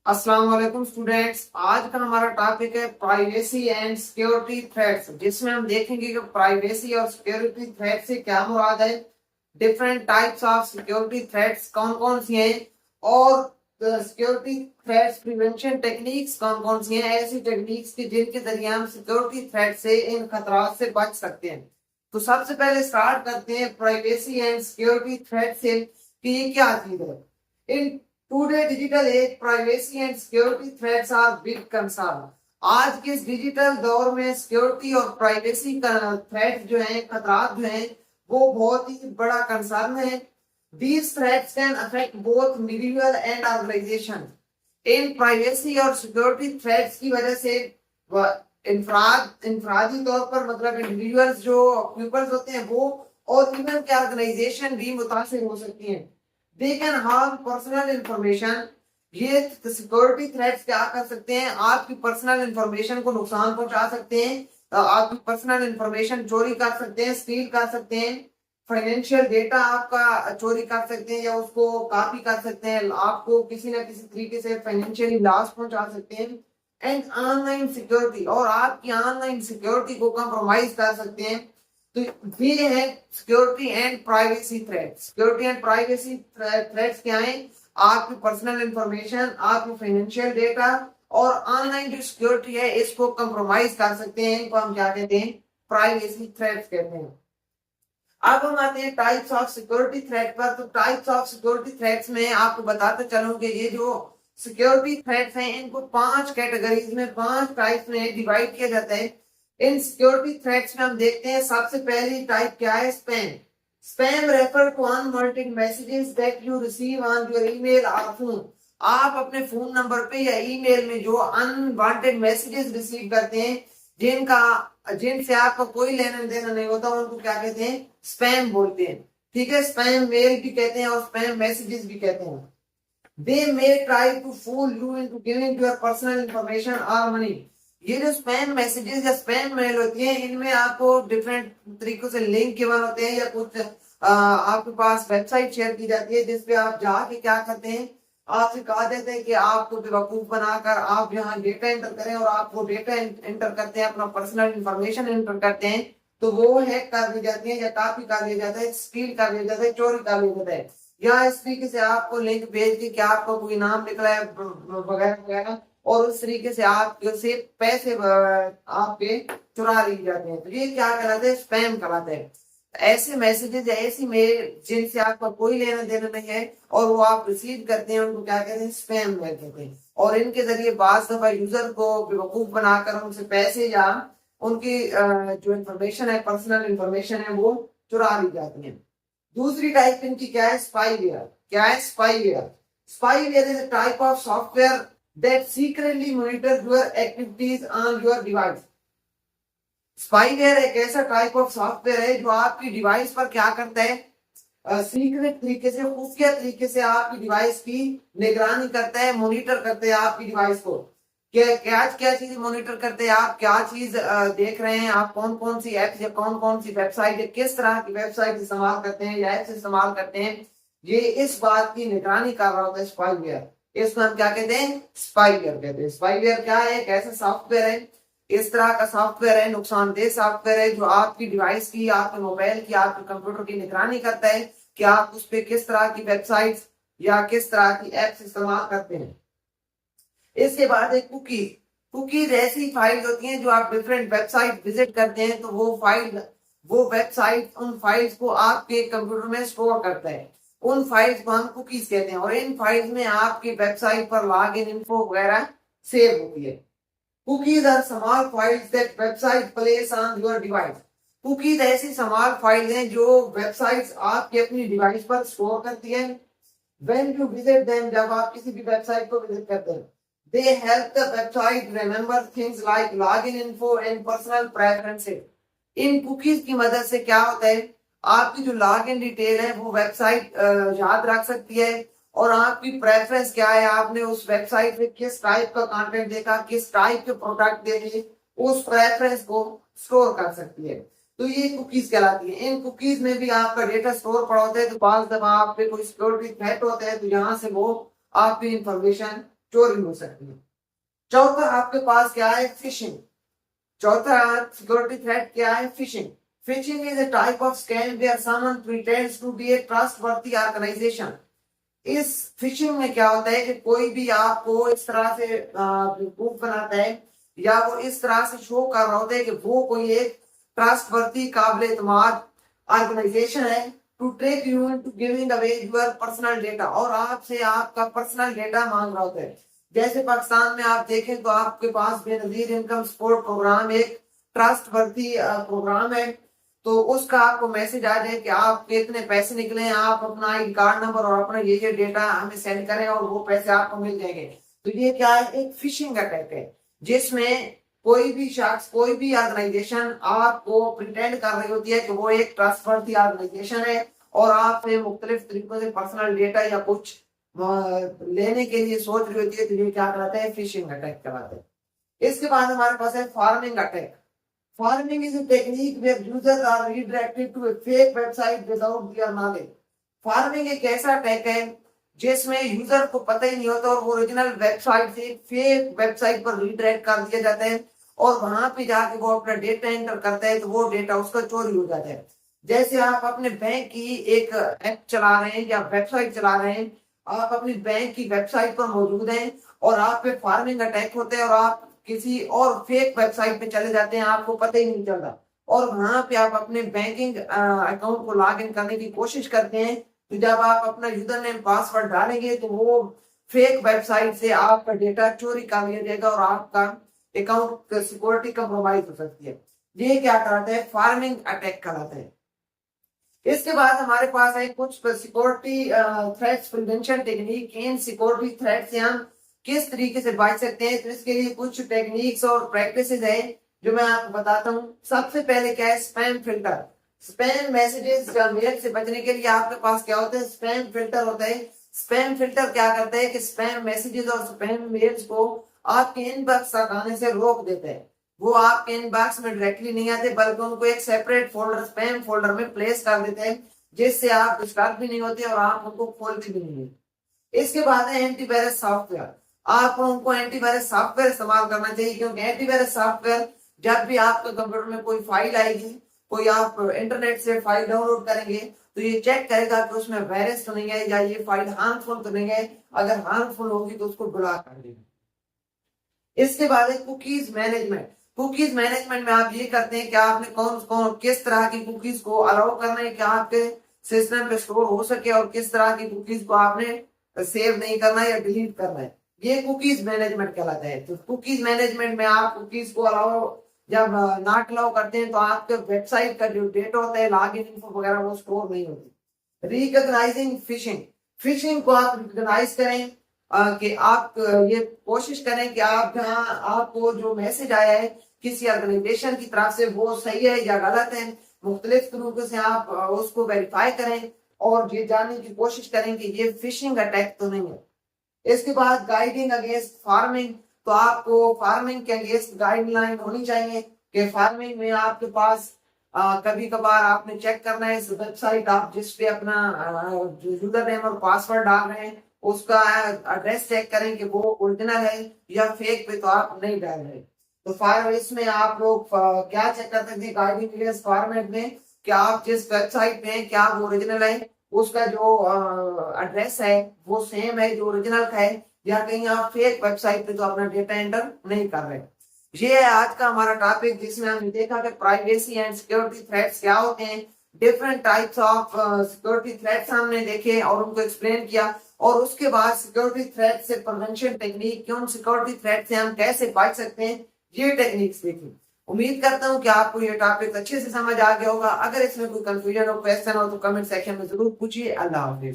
अस्सलाम वालेकुम स्टूडेंट्स। आज का हमारा टॉपिक है प्राइवेसी एंड सिक्योरिटी थ्रेट्स, जिसमें हम देखेंगे कि प्राइवेसी और सिक्योरिटी थ्रेट से क्या मुराद है, different types of security threats कौन कौन सी हैं और सिक्योरिटी थ्रेट्स प्रिवेंशन टेक्निक्स कौन कौन सी हैं, ऐसी टेक्निक्स की जिनके जरिए हम सिक्योरिटी थ्रेट से, इन खतरात से बच सकते हैं। तो सबसे पहले स्टार्ट करते हैं प्राइवेसी एंड सिक्योरिटी थ्रेट से कि ये क्या चीज है। In today digital age privacy and security threats are big concern. आज के इस डिजिटल दौर में सिक्योरिटी और प्राइवेसी का थ्रेट जो है, खतरात जो है, वो बहुत ही बड़ा कंसर्न है। These threats can affect both individual and organization. In privacy और सिक्योरिटी थ्रेट्स की वजह से इंफरादी तौर पर, मतलब इंडिविजुअल्स जो पीपल्स होते हैं वो, और इवन के ऑर्गेनाइजेशन भी मुतासिर हो सकती हैं। They can harm personal information. ये सिक्योरिटी थ्रेट्स क्या कर सकते हैं, आपकी पर्सनल इंफॉर्मेशन को नुकसान पहुंचा सकते हैं, आपकी पर्सनल इंफॉर्मेशन चोरी कर सकते हैं, स्टील कर सकते हैं, फाइनेंशियल डेटा आपका चोरी कर सकते हैं या उसको कॉपी कर सकते हैं, आपको किसी ना किसी तरीके से फाइनेंशियली लॉस पहुंचा सकते हैं। एंड ऑनलाइन सिक्योरिटी, और आपकी ऑनलाइन सिक्योरिटी को कॉम्प्रोमाइज कर सकते हैं। तो ये है security and privacy threats. Security and privacy threats क्या है, आपकी पर्सनल इंफॉर्मेशन, आपकी फाइनेंशियल डेटा और ऑनलाइन जो सिक्योरिटी है, इसको कंप्रोमाइज कर सकते हैं। इनको हम क्या कहते हैं, प्राइवेसी थ्रेट्स कहते हैं। अब हम आते हैं टाइप्स ऑफ सिक्योरिटी थ्रेट पर। तो टाइप्स ऑफ सिक्योरिटी थ्रेट्स में आपको बताते चलूं कि ये जो सिक्योरिटी थ्रेट्स हैं, इनको 5 कैटेगरीज में, 5 टाइप्स में डिवाइड किया जाता है। इन सिक्योरिटी थ्रेट्स में हम देखते हैं सबसे पहली टाइप क्या है, spam. Spam refer to unwanted messages that you receive on your email और फोन। आप अपने फोन नंबर पे या ईमेल में जो अनवांटेड मैसेजेस रिसीव करते हैं, जिनसे आपका कोई लेना देना नहीं होता, उनको क्या कहते हैं, स्पैम बोलते हैं। ठीक है, स्पैम मेल भी कहते हैं और स्पैम मैसेजेस भी कहते हैं। They may try to fool you into giving your personal information और मनी। ये जो स्पैम मैसेजेस या स्पैम मेल होती है, इनमें आपको डिफरेंट तरीकों से लिंक गिवन होते हैं या कुछ आपके पास वेबसाइट शेयर की जाती है, जिसपे आप जाके क्या करते हैं, आपसे कहा जाता है कि आपको बेवकूफ बनाकर आप यहाँ डेटा एंटर करें, और आप वो डेटा एंटर करते हैं, अपना पर्सनल इंफॉर्मेशन एंटर करते हैं, तो वो हैक कर दी जाती है या कॉपी कर दिया जाता है, स्टील कर दिया जाता है, चोरी कर लिया जाता है। या इस तरीके से आपको लिंक भेज के कि आपको कोई नाम निकला है वगैरह वगैरह, और उस तरीके से आपसे पैसे आपके चुरा लिए जाते हैं। तो ये क्या कहलाते हैं, स्पैम कहलाते हैं। ऐसे मैसेजेस या ऐसी मेल जिनसे आपका कोई लेना देना नहीं है और वो आप रिसीव करते हैं, उनको क्या कहते हैं, स्पैम मेल कहते हैं। और इनके जरिए बाज दफा यूजर को बेवकूफ बनाकर उनसे पैसे या उनकी जो इंफॉर्मेशन है, पर्सनल इंफॉर्मेशन है, वो चुरा ली जाती है। दूसरी टाइप इनकी क्या है, स्पाईवेयर। क्या है, spyware. Spyware is a type of software that secretly monitor your activities on your device. Spyware एक ऐसा टाइप ऑफ सॉफ्टवेयर है जो आपकी डिवाइस पर क्या करता है, सीक्रेट तरीके से, खुफिया तरीके से आपकी डिवाइस की निगरानी करता है, मॉनिटर करते हैं आपकी डिवाइस को। क्या चीज मॉनिटर करते हैं, आप क्या चीज देख रहे हैं, आप कौन कौन सी ऐप या कौन कौन सी वेबसाइट या किस तरह की वेबसाइट इस्तेमाल करते हैं या ऐप्स इस्तेमाल करते हैं, ये इस बात की निगरानी कर रहा होता है स्पाईवेयर। इसको हम क्या कहते हैं, स्पाईवेयर कहते हैं। स्पाईवेयर क्या है, एक ऐसा सॉफ्टवेयर है, इस तरह का सॉफ्टवेयर है, नुकसानदेह सॉफ्टवेयर है, जो आपकी डिवाइस की, आपके मोबाइल की, आपके कंप्यूटर की निगरानी करता है कि आप उस पर किस तरह की वेबसाइट्स या किस तरह की एप्स इस्तेमाल करते हैं। इसके बाद है कुकीज। कुकीज ऐसी फाइल्स होती हैं जो आप डिफरेंट वेबसाइट विजिट करते हैं, तो वो वेबसाइट उन फाइल्स को आपके कंप्यूटर में स्टोर करता है। उन फाइल्स को हम कुकीज कहते हैं, और इन फाइल्स में आपकी वेबसाइट पर लॉग इन इन्फो वगैरह सेव होती है। Cookies are small files that website place on your device. Cookies ऐसी small files हैं जो वेबसाइट्स आपकी अपनी डिवाइस पर स्टोर करती हैं। When you visit them, जब आप किसी भी वेबसाइट को विजिट करते हैं, they help the website remember things like login info and personal preferences. In cookies की मदद से क्या होता है, आपकी जो लॉग इन डिटेल है वो वेबसाइट याद रख सकती है, और आपकी प्रेफरेंस क्या है, आपने उस वेबसाइट पे किस टाइप का कंटेंट देखा, किस टाइप के प्रोडक्ट देखे, उस प्रेफरेंस को स्टोर कर सकती है। तो ये कुकीज कहलाती है। इन कुकीज में भी आपका डेटा स्टोर पड़ा होता है, तो बाज दफा आप पे कोई सिक्योरिटी थ्रेट होता है, तो यहाँ से वो आपकी इंफॉर्मेशन चोरी हो सकती है। चौथा आपके पास क्या है, फिशिंग। चौथा सिक्योरिटी थ्रेट क्या है, phishing. Phishing is a type of scam where someone pretends to be a trustworthy organisation. इस फिशिंग में क्या होता है कि कोई भी आपको इस तरह से बेवकूफ बनाता है या वो इस तरह से शो कर रहा होता है कि वो कोई एक ट्रस्टवर्थी काबिल एतमाद ऑर्गेनाइजेशन है, to trick you into giving away your personal data, और आपसे आपका पर्सनल डेटा मांग रहा होता है। जैसे पाकिस्तान में आप देखें तो आपके पास बेनजीर इनकम सपोर्ट प्रोग्राम एक ट्रस्टवर्थी प्रोग्राम है, तो उसका आपको मैसेज आ जाए कि आपके इतने पैसे निकले हैं, आप अपना आई कार्ड नंबर और अपना ये डेटा हमें सेंड करें और वो पैसे आपको मिल जाएंगे। तो ये क्या है, एक फिशिंग अटैक है, जिसमें कोई भी शख्स, कोई भी ऑर्गेनाइजेशन आपको प्रिटेंड कर रही होती है कि वो एक ट्रस्टवर्थी ऑर्गेनाइजेशन है और आपसे मुख्तलिफ तरीकों से पर्सनल डेटा या कुछ लेने के लिए सोच रही होती है, तो ये क्या कहलाता है, फिशिंग अटैक कहलाता है। इसके बाद हमारे पास है farming attack. Farming is a technique where users are redirected to a fake website without their knowledge. Farming एक ऐसा अटैक है जिसमें यूजर को पता ही नहीं होता और वो ओरिजिनल वेबसाइट से फेक वेबसाइट पर रीडायरेक्ट कर दिया जाता है और वहां पे जाके वो अपना डेटा एंटर करता है तो वो डेटा उसका चोरी हो जाता है। जैसे आप अपने बैंक की एक ऐप चला रहे हैं या वेबसाइट चला रहे हैं, आप अपनी बैंक की वेबसाइट पर मौजूद हैं और आप पे फार्मिंग अटैक होते हैं और आप किसी और फेक वेबसाइट पे चले जाते हैं, आपको पता ही नहीं चलता, और वहां पे आप अपने बैंकिंग अकाउंट को लॉग इन करने की कोशिश करते हैं, तो जब आप अपना यूजर नेम पासवर्ड डालेंगे तो वो फेक वेबसाइट से आपका डेटा चोरी कर लिया जाएगा और आपका अकाउंट सिक्योरिटी कंप्रोमाइज हो सकती है। ये क्या कहलाता है, फार्मिंग अटैक कहलाता है। इसके बाद हमारे पास है कुछ सिक्योरिटी थ्रेट्स प्रिवेंशन टेक्निक। इन सिक्योरिटी थ्रेट से हम किस तरीके से बच सकते हैं, तो इसके लिए कुछ टेक्निक्स और प्रैक्टिसेस है जो मैं आपको बताता हूँ। सबसे पहले क्या है, spam filter. Spam messages mail से बचने के लिए आपके पास क्या होता है, स्पैम फिल्टर होता है। स्पैम फिल्टर क्या करता है कि स्पैम मैसेजेस और स्पैम मेल्स को आपके इनबॉक्स तक आने से रोक देता है। वो आपके इनबॉक्स में डायरेक्टली नहीं आते बल्कि उनको एक सेपरेट फोल्डर, स्पैम फोल्डर में प्लेस कर देते हैं, जिससे आप डिस्टर्ब भी नहीं होते और आप उनको खोलते भी नहीं है। इसके बाद है एंटीवायरस सॉफ्टवेयर। आपको उनको एंटीवायरस सॉफ्टवेयर इस्तेमाल करना चाहिए, क्योंकि एंटीवायरस सॉफ्टवेयर जब भी आपके कंप्यूटर में कोई फाइल आएगी, कोई आप इंटरनेट से फाइल डाउनलोड करेंगे, तो ये चेक करेगा कि उसमें वायरस तो नहीं है या ये फाइल हार्मफुल तो नहीं है। अगर हार्मफुल होगी तो उसको ब्लॉक कर देगा। इसके बाद है कुकीज मैनेजमेंट। कुकीज मैनेजमेंट में आप ये करते हैं कि आपने कौन कौन किस तरह की कुकीज को अलाउ करना है कि आपके सिस्टम पे स्टोर हो सके और किस तरह की कुकीज को आपने सेव नहीं करना है या डिलीट करना है, ये कुकीज मैनेजमेंट कहलाता है। तो कुकीज मैनेजमेंट में आप कुकीज को अलाउ जब नॉट अलाउ करते हैं तो आपके वेबसाइट का जो डेटा होता है, लॉग इन इन्फो वगैरह, वो स्टोर नहीं होती। Recognising fishing. फिशिंग को आप रिकॉग्नाइज करें कि आप ये कोशिश करें कि आप जहाँ आपको जो मैसेज आया है किसी ऑर्गेनाइजेशन की तरफ से वो सही है या गलत है, मुख्तलिफ तरीकों से आप उसको वेरीफाई करें और ये जानने की कोशिश करें कि ये फिशिंग अटैक तो नहीं है। इसके बाद गाइडिंग अगेंस्ट फार्मिंग। तो आपको फार्मिंग के अगेंस्ट गाइडलाइन होनी चाहिए कि फार्मिंग में आपके पास कभी कभार आपने चेक करना है वेबसाइट आप जिस पे अपना यूजर नेम और पासवर्ड डाल रहे हैं उसका एड्रेस चेक करें कि वो ओरिजिनल है या फेक पे तो आप नहीं डाल रहे। तो फार्म इसमें आप लोग क्या चेक कर सकते हैं गाइडिंग फॉर्मेट में कि आप जिस वेबसाइट पे हैं क्या वो ओरिजिनल है, उसका जो एड्रेस है वो सेम है जो ओरिजिनल का है, या कहीं आप फेक वेबसाइट पे तो अपना डेटा एंटर नहीं कर रहे। ये है आज का हमारा टॉपिक जिसमें हमने देखा कि प्राइवेसी एंड सिक्योरिटी थ्रेट्स क्या होते हैं, different types of security threats हमने देखे और उनको एक्सप्लेन किया, और उसके बाद सिक्योरिटी थ्रेट से प्रिवेंशन टेक्निक, क्यों सिक्योरिटी थ्रेट से हम कैसे बच सकते हैं, ये टेक्निक्स देखी। उम्मीद करता हूँ कि आपको ये टॉपिक अच्छे से समझ आ गया होगा। अगर इसमें कोई कंफ्यूजन हो, क्वेश्चन हो तो कमेंट सेक्शन में जरूर पूछिए। अल्लाह हाफिज।